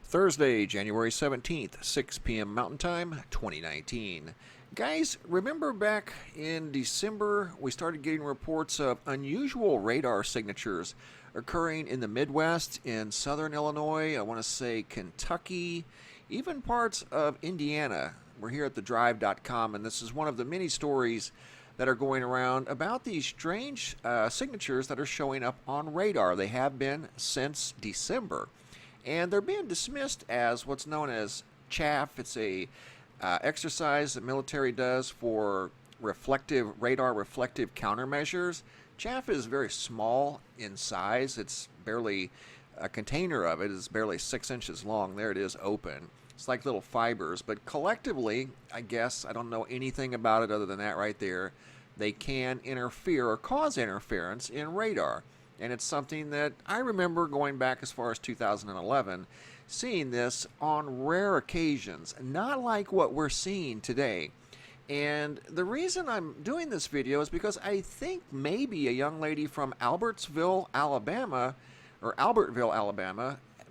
Thursday, January 17th, 6 p.m. Mountain Time, 2019. Guys, remember back in December, we started getting reports of unusual radar signatures occurring in the Midwest, in southern Illinois, I want to say Kentucky, even parts of Indiana. We're here at thedrive.com, and this is one of the many stories that are going around about these strange signatures that are showing up on radar. They have been since December. And they're being dismissed as what's known as chaff. It's a exercise the military does for radar reflective countermeasures. Chaff is very small in size. It's barely, a container of it is barely 6 inches long. There it is, open. It's like little fibers, but collectively, I guess, I don't know anything about it other than that right there, they can interfere or cause interference in radar. And it's something that I remember going back as far as 2011, seeing this on rare occasions, not like what we're seeing today. And the reason I'm doing this video is because I think maybe a young lady from Albertville, Alabama,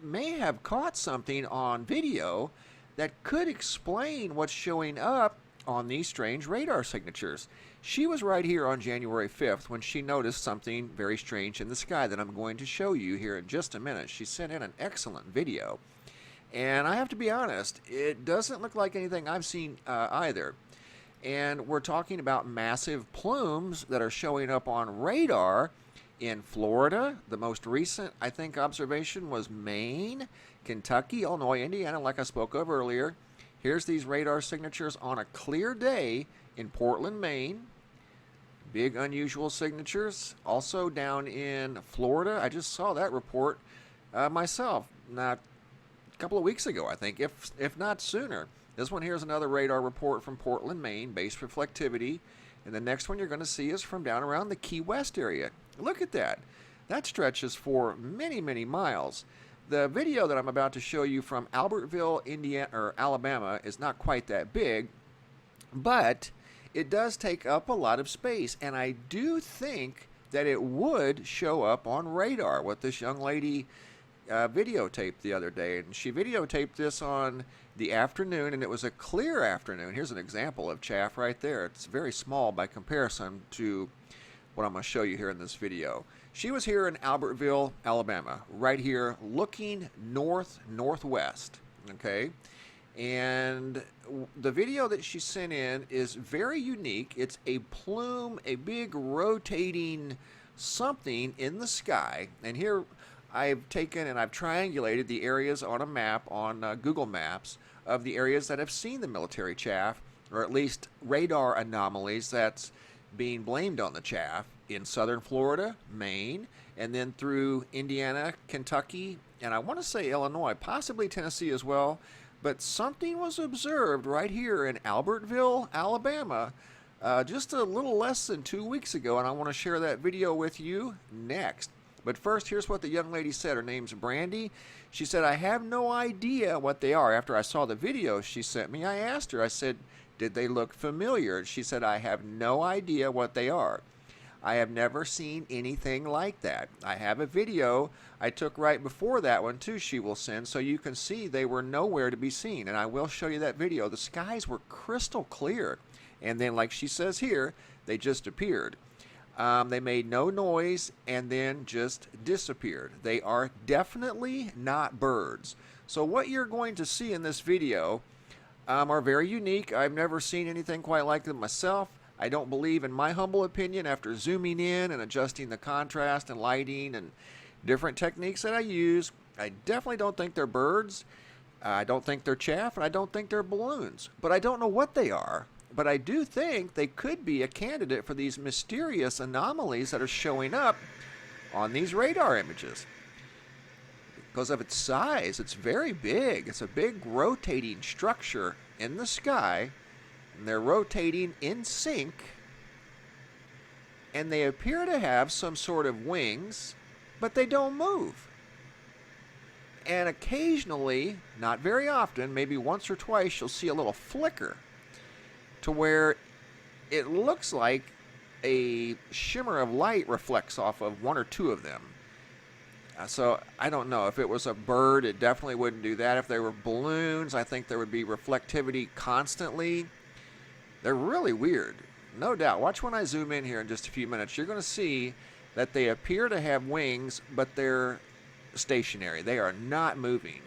may have caught something on video that could explain what's showing up on these strange radar signatures. She was right here on January 5th when she noticed something very strange in the sky that I'm going to show you here in just a minute. She sent in an excellent video. And I have to be honest, it doesn't look like anything I've seen either. And we're talking about massive plumes that are showing up on radar in Florida. The most recent, I think, observation was Maine, Kentucky, Illinois, Indiana, like I spoke of earlier. Here's these radar signatures on a clear day in Portland, Maine. Big unusual signatures. Also down in Florida. I just saw that report myself not a couple of weeks ago, I think, if not sooner. This one here is another radar report from Portland, Maine, base reflectivity. And the next one you're going to see is from down around the Key West area. Look at that. That stretches for many, many miles. The video that I'm about to show you from Albertville, Indiana, or Alabama is not quite that big, but it does take up a lot of space, and I do think that it would show up on radar, what this young lady videotaped the other day. And she videotaped this on the afternoon, and it was a clear afternoon. Here's an example of chaff right there. It's very small by comparison to what I'm going to show you here in this video. She was here in Albertville, Alabama, right here, looking northwest, okay? And the video that she sent in is very unique. It's a plume, a big rotating something in the sky. And here I've taken and I've triangulated the areas on a map on Google Maps of the areas that have seen the military chaff, or at least radar anomalies that's being blamed on the chaff in southern Florida, Maine, and then through Indiana, Kentucky, and I want to say Illinois, possibly Tennessee as well. But something was observed right here in Albertville, Alabama, just a little less than 2 weeks ago, and I want to share that video with you next. But first, here's what the young lady said. Her name's Brandi. She said, I have no idea what they are. After I saw the video she sent me, I asked her, I said, did they look familiar? She said, I have no idea what they are. I have never seen anything like that. I have a video I took right before that one too she will send, so you can see they were nowhere to be seen. And I will show you that video. The skies were crystal clear. And then, like she says here, they just appeared. They made no noise and then just disappeared. They are definitely not birds. So what you're going to see in this video are very unique. I've never seen anything quite like them myself. I don't believe, in my humble opinion, after zooming in and adjusting the contrast and lighting and different techniques that I use, I definitely don't think they're birds. I don't think they're chaff, and I don't think they're balloons. But I don't know what they are. But I do think they could be a candidate for these mysterious anomalies that are showing up on these radar images. Because of its size, it's very big. It's a big rotating structure in the sky. And they're rotating in sync, and they appear to have some sort of wings, but they don't move. And occasionally, not very often, maybe once or twice, you'll see a little flicker to where it looks like a shimmer of light reflects off of one or two of them. So I don't know. If it was a bird, it definitely wouldn't do that. If they were balloons, I think there would be reflectivity constantly. They're really weird, no doubt. Watch when I zoom in here in just a few minutes. You're going to see that they appear to have wings, but they're stationary. They are not moving.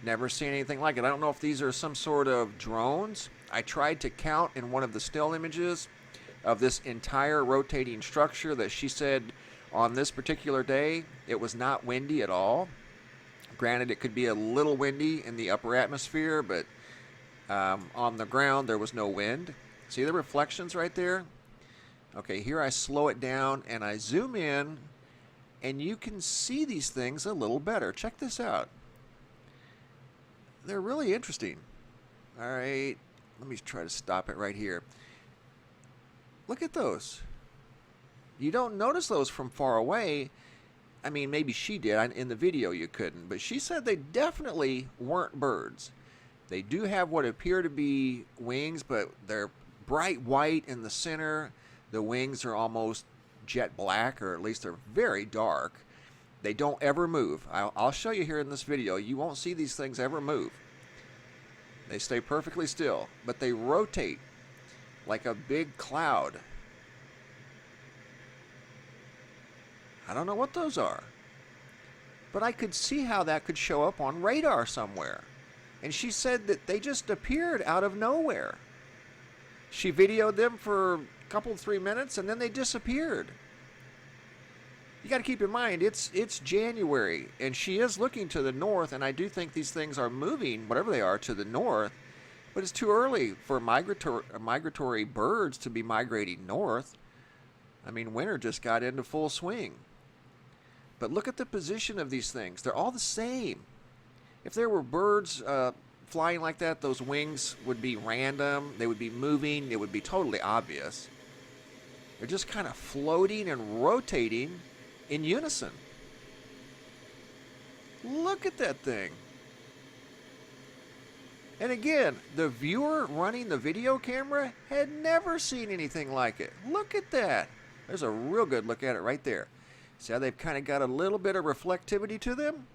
Never seen anything like it. I don't know if these are some sort of drones. I tried to count in one of the still images of this entire rotating structure that she said on this particular day, it was not windy at all. Granted, it could be a little windy in the upper atmosphere, but on the ground there was no wind. See the reflections right there? Okay, here I slow it down and I zoom in, and you can see these things a little better. Check this out. They're really interesting. All right, let me try to stop it right here. Look at those. You don't notice those from far away. I mean, maybe she did. In the video you couldn't, but she said they definitely weren't birds. They do have what appear to be wings, but they're bright white in the center. The wings are almost jet black, or at least they're very dark. They don't ever move. I'll show you here in this video. You won't see these things ever move. They stay perfectly still, but they rotate like a big cloud. I don't know what those are, but I could see how that could show up on radar somewhere. And she said that they just appeared out of nowhere. She videoed them for a couple, 3 minutes, and then they disappeared. You got to keep in mind, it's January, and she is looking to the north, and I do think these things are moving, whatever they are, to the north. But it's too early for migratory birds to be migrating north. I mean, winter just got into full swing. But look at the position of these things. They're all the same. If there were birds flying like that, those wings would be random. They would be moving. It would be totally obvious. They're just kind of floating and rotating in unison. Look at that thing. And again, the viewer running the video camera had never seen anything like it. Look at that. There's a real good look at it right there. See how they've kind of got a little bit of reflectivity to them?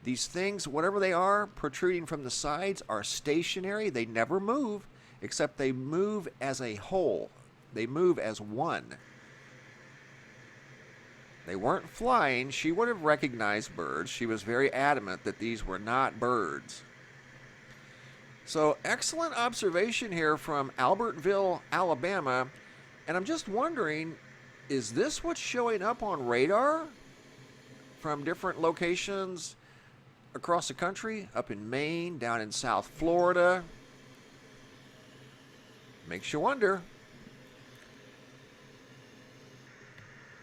These things, whatever they are, protruding from the sides are stationary. They never move, except they move as a whole. They move as one. They weren't flying. She would have recognized birds. She was very adamant that these were not birds. So, excellent observation here from Albertville, Alabama. And I'm just wondering, is this what's showing up on radar from different locations across the country? Up in Maine, down in South Florida. Makes you wonder.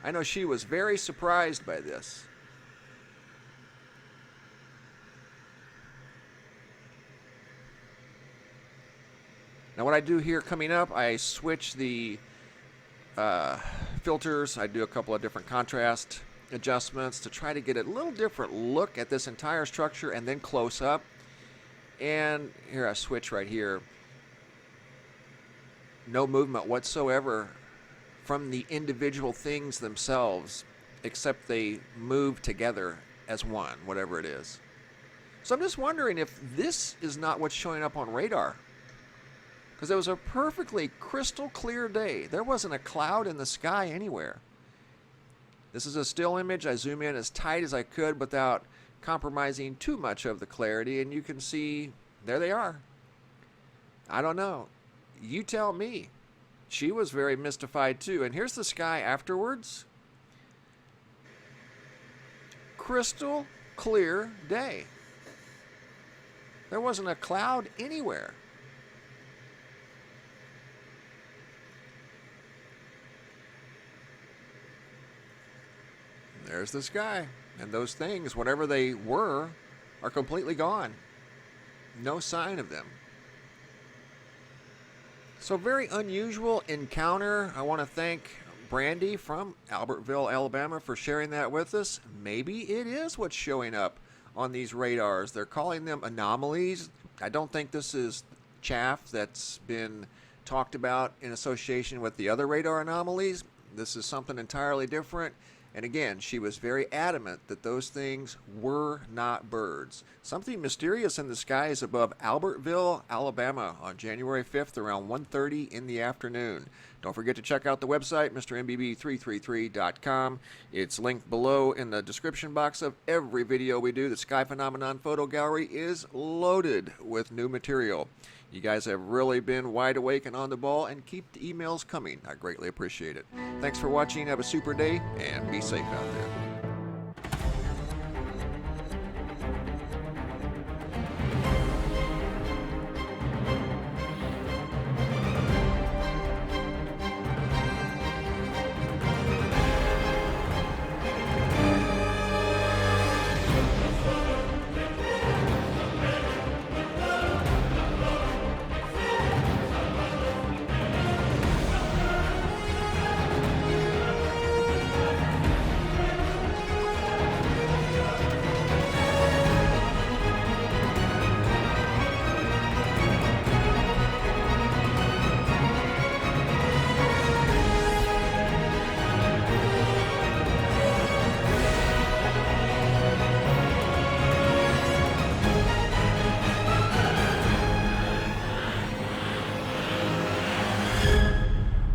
I know she was very surprised by this. Now what I do here coming up, I switch the filters. I do a couple of different contrast adjustments to try to get a little different look at this entire structure, and then close up. And here I switch right here. No movement whatsoever from the individual things themselves, except they move together as one, whatever it is. So I'm just wondering if this is not what's showing up on radar. Because it was a perfectly crystal clear day. There wasn't a cloud in the sky anywhere. This is a still image. I zoom in as tight as I could without compromising too much of the clarity, and you can see there they are. I don't know. You tell me. She was very mystified too. And here's the sky afterwards. Crystal clear day. There wasn't a cloud anywhere. There's the sky. And those things, whatever they were, are completely gone. No sign of them. So very unusual encounter. I want to thank Brandi from Albertville, Alabama for sharing that with us. Maybe it is what's showing up on these radars. They're calling them anomalies. I don't think this is chaff that's been talked about in association with the other radar anomalies. This is something entirely different. And again, she was very adamant that those things were not birds. Something mysterious in the skies above Albertville, Alabama on January 5th around 1:30 in the afternoon. Don't forget to check out the website, mrmbb333.com. It's linked below in the description box of every video we do. The Sky Phenomenon Photo Gallery is loaded with new material. You guys have really been wide awake and on the ball, and keep the emails coming. I greatly appreciate it. Thanks for watching. Have a super day, and be safe out there.